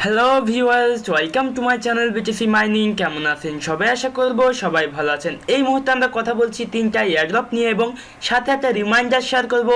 Hello viewers, welcome to my channel BTC mining. কেমন আছেন সবাই? আশা করব সবাই ভালো আছেন। এই মুহূর্তে আমরা কথা বলছি তিনটা এয়ারড্রপ নিয়ে এবং সাথে একটা রিমাইন্ডার শেয়ার করব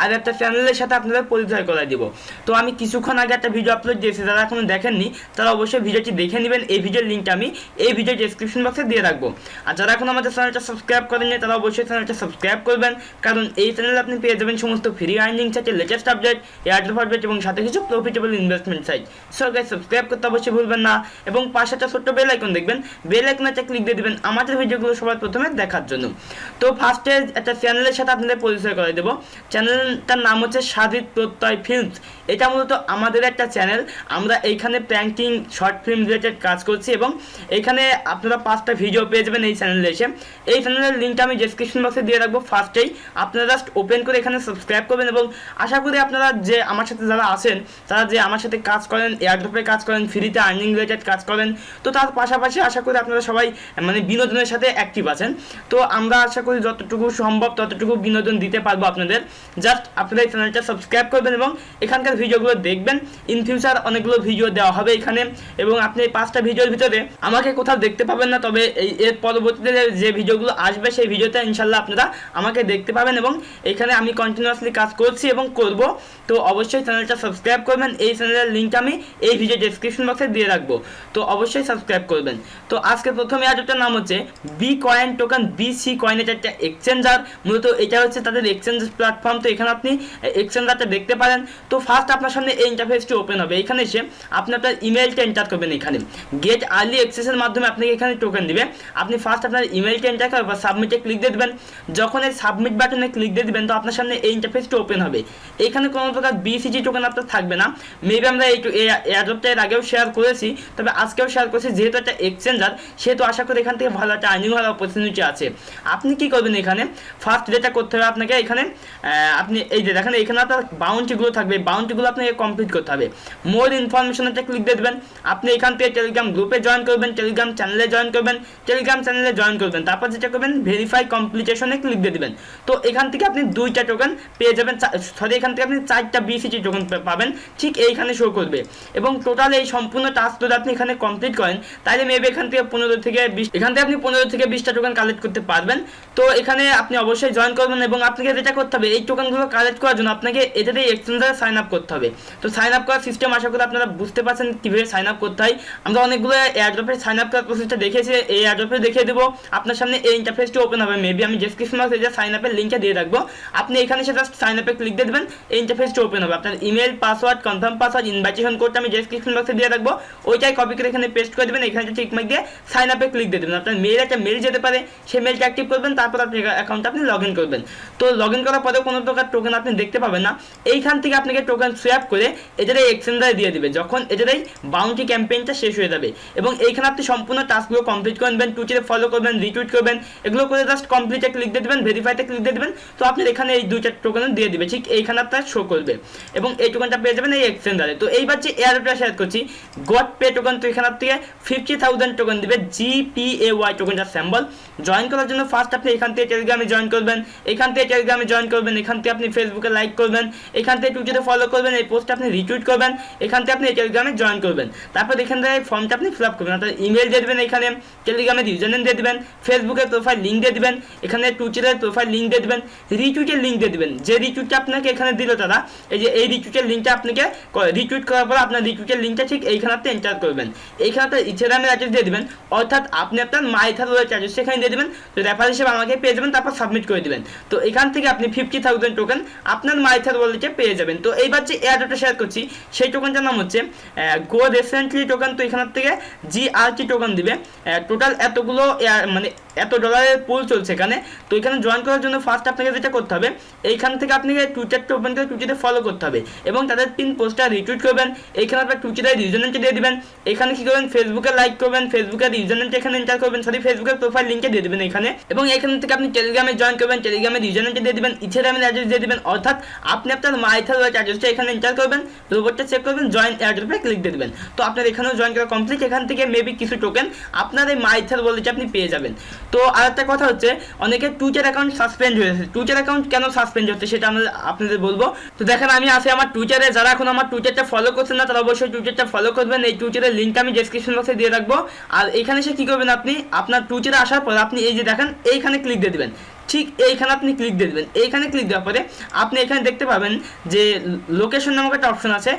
আর একটা চ্যানেলের সাথে আপনাদের পরিচয় করে দিব। তো আমি কিছুক্ষণ আগে একটা ভিডিও আপলোড দিয়েছি, যারা এখনো দেখেননি তারা অবশ্যই ভিডিওটি দেখে নেবেন। এই ভিডিওর লিঙ্কটা আমি এই ভিডিও ডেসক্রিপশন বক্সে দিয়ে রাখবো। আর যারা এখন আমাদের চ্যানেলটা সাবস্ক্রাইব করেননি তারা অবশ্যই চ্যানেলটা সাবস্ক্রাইব করবেন, কারণ এই চ্যানেলে আপনি পেয়ে যাবেন সমস্ত ফ্রি আর্নিং সাইটের লেটেস্ট আপডেট, এয়ারড্রপ আপডেট এবং সাথে কিছু profitable investment site. So guys, subscribe করতে অবশ্যই ভুলবেন না এবং পাশে একটা ছোট্ট বেল আইকন দেখবেন, বেল আইকনটা ক্লিক দিয়ে দিবেন আমাদের ভিডিওগুলো সবার প্রথমে দেখার জন্য। তো ফার্স্টে একটা চ্যানেলের সাথে আপনাদের পরিচয় করে দেবো। চ্যানেলটার নাম হচ্ছে সাদিত প্রত্যয় ফিল্মস। এটা মূলত আমাদের একটা চ্যানেল। আমরা এইখানে প্র্যাঙ্কিং শর্ট ফিল্ম রিলেটেড কাজ করছি এবং এইখানে আপনারা 5টা ভিডিও পেয়ে যাবেন এই চ্যানেলে এসে। এই চ্যানেলের লিঙ্কটা আমি ডেসক্রিপশন বক্সে দিয়ে রাখবো। ফার্স্টেই আপনারা জাস্ট ওপেন করে এখানে সাবস্ক্রাইব করবেন এবং আশা করি আপনারা যে আমার সাথে যারা আছেন, তারা যে আমার সাথে কাজ করেন, এয়ারড্রপে কাজ করেন, ফ্রিতে আর্নিং রিলেটেড কাজ করেন, তো তার পাশাপাশি আশা করি আপনারা সবাই বিনোদনের সাথে অ্যাক্টিভ আছেন। তো আমরা আশা করি যতটুকু সম্ভব ততটুকু বিনোদন দিতে পারবো আপনাদের। জাস্ট আপনারা এই চ্যানেলটা সাবস্ক্রাইব করবেন এবং এখানকার ভিডিওগুলো দেখবেন। ইন ফিউচার অনেকগুলো ভিডিও দেওয়া হবে এখানে এবং আপনি এই 5টা ভিডিওর ভিতরে আমাকে কোথাও দেখতে পাবেন না, তবে এর পরবর্তীতে যে ভিডিওগুলো আসবে সেই ভিডিওতে ইনশাল্লাহ আপনারা আমাকে দেখতে পাবেন এবং এখানে আমি কন্টিনিউয়াসলি কাজ করছি এবং করব। তো অবশ্যই চ্যানেলটা সাবস্ক্রাইব করবেন। এই চ্যানেলের লিঙ্ক আমি এই ভিডিও ডেসক্রিপশন বক্সে দিয়ে রাখবো, তো অবশ্যই সাবস্ক্রাইব করবেন। তো আজকে প্রথম এয়ারড্রপটার নাম হচ্ছে B coin token, BC coin. এটা একটা এক্সচেঞ্জার, মূলত এটা হচ্ছে তাদের এক্সচেঞ্জ প্ল্যাটফর্ম। তো এখানে আপনি এক্সচেঞ্জারটা দেখতে পারেন। তো ফার্স্ট আপনার সামনে এই ইন্টারফেসটি ওপেন হবে। এখানে এসে আপনি আপনার ইমেলটা এন্টার করবেন। এখানে গেট আর্লি অ্যাক্সেসের মাধ্যমে আপনাকে এখানে টোকেন দিবে। আপনি ফার্স্ট আপনার ইমেলটা এন্টার করবেন বা সাবমিটে ক্লিক দিয়ে দেবেন। যখন এই সাবমিট বাটনে ক্লিক দিয়ে দিবেন তো আপনার সামনে এই ইন্টারফেসটি ওপেন হবে। এখানে কোনো প্রকার বিসিজি টোকেন আপনার থাকবে না। মেবি আমরা এই এয়ারড্রপটা এর আগেও শেয়ার করেছি, তবে আজকেও শেয়ার করছি। যেহেতু একটা এক্সচেঞ্জার সেহেতু আশা করি এখান থেকে ভালো একটা আর্নিং হওয়ার অপরচুনিটি আছে। আপনি কি করবেন, এখানে ফার্স্ট যেটা করতে হবে আপনাকে, এখানে আপনি এই যে দেখেন এখানে আপনার বাউন্টিগুলো থাকবে, বাউন্টিগুলো আপনাকে কমপ্লিট করতে হবে। মোর ইনফরমেশনটা ক্লিক দিয়ে দেবেন। আপনি এখান থেকে টেলিগ্রাম গ্রুপে জয়েন করবেন, টেলিগ্রাম চ্যানেলে জয়েন করবেন, টেলিগ্রাম চ্যানেলে জয়েন করবেন। তারপর যেটা করবেন ভেরিফাই কমপ্লিটেশনে ক্লিক দিয়ে দেবেন। তো এখান থেকে আপনি 2টা টোকেন পেয়ে যাবেন, সরি এখান থেকে আপনি 4টা বিসিটি টোকেন পাবেন, ঠিক এইখানে শো করবে। এবং টোটাল এই সম্পূর্ণ টাস্ক যদি আপনি এখানে কমপ্লিট করেন তাহলে মেবি এখান থেকে 15 থেকে 20টা টোকেন কালেক্ট করতে পারবেন। তো এখানে আপনি অবশ্যই জয়েন করবেন এবং আপনাকে যেটা করতে হবে এই টোকেনগুলো কালেক্ট করার জন্য আপনাকে এটাতেই এক্সচেঞ্জারে সাইন আপ করতে হবে। তো সাইন আপ করার সিস্টেম আশা করি আপনারা বুঝতে পারছেন কীভাবে সাইন আপ করতে হয়। আমরা অনেকগুলো এয়ারড্রপের সাইন আপ করার প্রসেসটা দেখেছি, এই এয়ারড্রপে দেখিয়ে দেবো। আপনার সামনে এই ইন্টারফেসটি ওপেন হবে। মেবি আমি ডেসক্রিপশন বক্সে যে সাইন আপের লিঙ্কটা দিয়ে রাখবো, আপনি এখানে সেটা সাইন আপে ক্লিক দিয়ে দেবেন। এই ইন্টারফেসটি ওপেন হবে। আপনার email, password, confirm password, invitation কোডটা আমি ডেসক্রিপশন বক্সে দিয়ে রাখবো, ওইটাই কপি করে এখানে পেস্ট করে দেবেন। এখানে টিক মার্ক দিয়ে সাইন আপে ক্লিক দিয়ে দেবেন। আপনার একটা মেল যেতে পারে, সেই মেলটা অ্যাক্টিভ করবেন, তারপর আপনি অ্যাকাউন্টটা আপনি লগ ইন করবেন। তো লগ ইন করার পরেও কোনো প্রকার টোকেন আপনি দেখতে পাবেন না। এইখান থেকে আপনাকে টোকেন সোয়াপ করে এটাই এক্সচেঞ্জারে দিয়ে দিবে যখন এটাই বাউন্টি ক্যাম্পেইনটা শেষ হয়ে যাবে। এবং এইখানে আপনি সম্পূর্ণ টাস্কগুলো কমপ্লিট করবেন, টুইটারে ফলো করবেন, রিটুইট করবেন, এগুলো করে জাস্ট কমপ্লিটে ক্লিক দিয়ে দেবেন, ভেরিফাইতে ক্লিক দিয়ে দেবেন। তো আপনার এখানে এই 2টা টোকেন দিয়ে দিবে, ঠিক এইখানে আপনার শো করবে এবং এই টোকেনটা পেয়ে যাবেন এই এক্সচেঞ্জারে। তো এইবার যে এয়ারড্রপটা শেয়ার করছি গট পে টোকেন, তো এখান থেকে 50,000 টোকেন দিবে, GPAY টোকেনটা স্যাম্বল। জয়েন করার জন্য ফার্স্ট আপনি এখান থেকে টেলিগ্রামে জয়েন করবেন, এখান থেকে টেলিগ্রামে জয়েন করবেন, এখান থেকে আপনি ফেসবুকে লাইক করবেন, এখান থেকে টুইটারে ফলো করবেন, এই পোস্টটা আপনি রিটুইট করবেন, এখান থেকে আপনি টেলিগ্রামে জয়েন করবেন। তারপর এখান থেকে ফর্মটা আপনি ফিল আপ করবেন, অর্থাৎ ইমেল দিয়ে দেবেন, এখানে টেলিগ্রামের ইউজারনেম দিয়ে দেবেন, ফেসবুকের প্রোফাইল লিঙ্ক দিয়ে দেবেন, এখানে টুইটারের প্রোফাইল লিঙ্ক দিয়ে দেবেন, রিটুইটের লিঙ্ক দিয়ে দেবেন। যে রিটুইটটা আপনাকে এখানে দিল তারা, এই যে এই রিটুইটের লিঙ্কটা আপনাকে রিটুইট করার পর আপনার রিটুইটের লিঙ্কটা ঠিক এইখানে আপনি এন্টার করবেন। এইখানে আপনার ইথেরিয়ামের অ্যাড্রেস দিয়ে দেবেন, অর্থাৎ আপনি আপনার মাইথার ওয়ালেট অ্যাড্রেস সেখানে দিয়ে দেবেন। তো রেফার হিসেবে আমাকে পেয়ে যাবেন, তারপর সাবমিট করে দেবেন। তো এখান থেকে আপনি 50,000 টোকেন আপনার মাইথার ওয়ালেটে পেয়ে যাবেন। তো এইবার যে এয়ারড্রপটা শেয়ার করছি সেই টোকেনটার নাম হচ্ছে গো রিসেন্টলি টোকেন। তো এখান থেকে GRT টোকেন দিবে। টোটাল এতগুলো এত ডলারের পুল চলছে এখানে। তো এখানে জয়েন করার জন্য ফার্স্ট আপনাকে যেটা করতে হবে, এইখান থেকে আপনাকে টুইটারটা ওপেন করে টুইটারে ফলো করতে হবে এবং তাদের পিন পোস্টটা রিটুইট করবেন। এখানে আপনার টুইটারের ইউজারনেমটা দিয়ে দিবেন। এখানে কি করবেন, ফেসবুকে লাইক করবেন, ফেসবুকের ইউজারনেমটা এখানে এন্টার করবেন, সরি ফেসবুকের প্রোফাইল লিঙ্কে দিয়ে দেবেন এখানে। এবং এখান থেকে আপনি টেলিগ্রামে জয়েন করবেন, টেলিগ্রামের ইউজারনেমটা দিয়ে দিবেন, ইথেরিয়ামের অ্যাড্রেস দিয়ে দিবেন, অর্থাৎ আপনি আপনার মাইথার ওয়ালেট অ্যাড্রেসটা এখানে এন্টার করবেন, রোবটটা চেক করবেন, জয়েন এয়ারড্রপে ক্লিক দিয়ে দেবেন। তো আপনার এখানেও জয়েন করা কমপ্লিট। এখান থেকে মেবি কিছু টোকেন আপনার এই মাইথার ওয়ালেটে আপনি পেয়ে যাবেন। তো আরেকটা কথা হচ্ছে, অনেকের টুইটার অ্যাকাউন্ট সাসপেন্ড হয়েছে। টুইটার অ্যাকাউন্ট কেন সাসপেন্ড হচ্ছে সেটা আমরা আপনাদের বলবো। তো দেখেন আমি আছি আমার টুইটারে, যারা এখন আমার টুইটারটা ফলো করছেন না তারা অবশ্যই টুইটারটা ফলো করবেন। এই টুইটারের লিঙ্ক আমি ডেসক্রিপশন বক্সে দিয়ে রাখবো। আর এখানে এসে কী করবেন, আপনি আপনার টুইটারে আসার পর আপনি এই যে দেখেন এইখানে ক্লিক দিয়ে দেবেন। ঠিক এইখানে আপনি ক্লিক দিয়ে দেবেন। এইখানে ক্লিক দেওয়ার পরে আপনি এখানে দেখতে পাবেন যে লোকেশন নামক একটা অপশন আছে।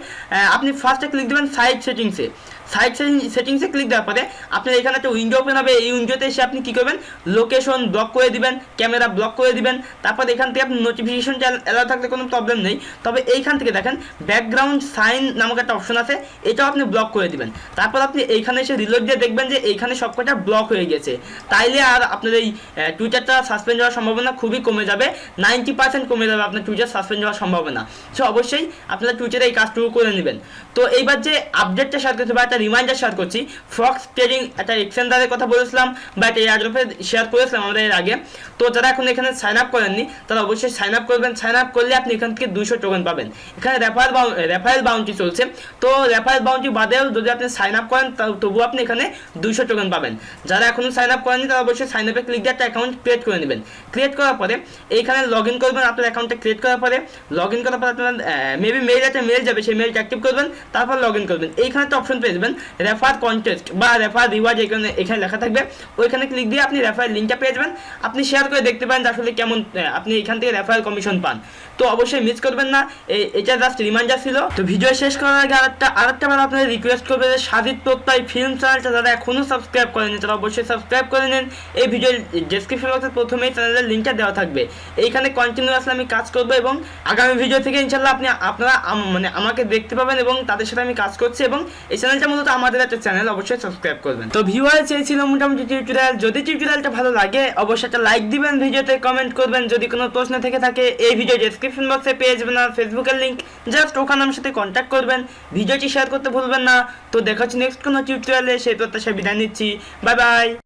আপনি ফার্স্টে ক্লিক দেবেন সাইট সেটিংসে। সাইট সেটিংসে ক্লিক দেওয়ার পরে আপনার এখানে একটা উইন্ডো ওপেন হবে। এই উইন্ডোতে এসে আপনি কী করবেন, লোকেশন ব্লক করে দিবেন, ক্যামেরা ব্লক করে দিবেন। তারপর এখান থেকে আপনি নোটিফিকেশনটা অ্যালাউ থাকলে কোনো প্রবলেম নেই। তবে এইখান থেকে দেখেন ব্যাকগ্রাউন্ড সাইন নামক একটা অপশন আছে, এটাও আপনি ব্লক করে দিবেন। তারপর আপনি এইখানে এসে রিলোড দিয়ে দেখবেন যে এইখানে সবকটা ব্লক হয়ে গেছে। তাইলে আর আপনার এই টুইটারটা সাসপেন্ড হওয়ার সম্ভাবনা খুবই কমে যাবে, 90% কমে যাবে আপনার টুইটার সাসপেন্ড হওয়ার সম্ভাবনা। সো অবশ্যই আপনারা টুইটারে এই কাজটুকু করে নেবেন। তো এইবার যে আপডেটটা শেয়ার করছি বা একটা রিমাইন্ডার শেয়ার করছি, ফক্স ট্রেডিং একটা এক্সচেঞ্জারের কথা বলেছিলাম বা একটা এয়ারড্রপে শেয়ার করেছিলাম আমরা এর আগে। তো যারা এখন এখানে সাইন আপ করেননি তারা অবশ্যই সাইন আপ করবেন। সাইন আপ করলে আপনি এখান থেকে 200 টোকেন পাবেন। এখানে রেফারেল বাউন্টি চলছে। তো রেফারেল বাউন্টি বাদেও যদি আপনি সাইন আপ করেন তবুও আপনি এখানে 200 টোকেন পাবেন। যারা এখনও সাইন আপ করেননি তারা অবশ্যই সাইন আপে ক্লিক দিয়ে একটা অ্যাকাউন্ট ক্রিয়েট করে নেবেন। ক্রিয়েট করার পরে এইখানে লগ ইন করবেন। আপনার অ্যাকাউন্টটা ক্রিয়েট করার পরে লগ ইন করার পরে আপনার মেবি একটা মেল যাবে, সেই মেলটা অ্যাক্টিভ করবেন, তারপর লগ ইন করবেন। এইখানে একটা অপশন পেয়ে যাবেন রেফার কন্টেস্ট বা রেফার রিওয়ার্ড, এখানে লেখা থাকবে। ওইখানে ক্লিক দিয়ে আপনি রেফার লিঙ্কটা পেয়ে যাবেন। আপনি শেয়ার করে দেখতে পারেন আসলে কেমন আপনি এখান থেকে রেফারেল কমিশন পান। তো অবশ্যই মিস করবেন না, এটা জাস্ট রিমাইন্ডার ছিল। তো ভিডিও শেষ করার আগে আরেকটা বার আপনাদের রিকোয়েস্ট করবে যে সাজিদ প্রত্যয় ফিল্ম চ্যানেলটা যারা এখনও সাবস্ক্রাইব করেনি তারা অবশ্যই সাবস্ক্রাইব করে নিন। এই ভিডিওর ডেসক্রিপশন বক্সে প্রথমেই চ্যানেলের লিঙ্কটা দেওয়া থাকবে। এইখানে কন্টিনিউয়াসলি আমি কাজ করবো এবং আগামী ভিডিও থেকে ইনশাল্লাহ আপনারা মানে আমাকে দেখতে পাবেন এবং তাদের সাথে আমি কাজ করছি। এবং এই চ্যানেলটা মূলত আমাদের একটা চ্যানেল, অবশ্যই সাবস্ক্রাইব করবেন। তো ভিউয়ার চেয়েছিল মোটামুটি টিউটোরিয়াল। যদি টিউটোরিয়ালটা ভালো লাগে অবশ্যই একটা লাইক দিবেন, ভিডিওতে কমেন্ট করবেন। যদি কোনো প্রশ্ন থেকে থাকে এই ভিডিও ডেসক্রিপশন বক্সে পেয়ে যাবেন আর ফেসবুকের লিঙ্ক, জাস্ট ওখানে আমার সাথে কন্ট্যাক্ট করবেন। ভিডিওটি শেয়ার করতে ভুলবেন না। তো দেখা হচ্ছে নেক্সট কোনো টিউটোরিয়ালে, সেই প্রত্যাশায় বিদায় নিচ্ছি। Bye bye.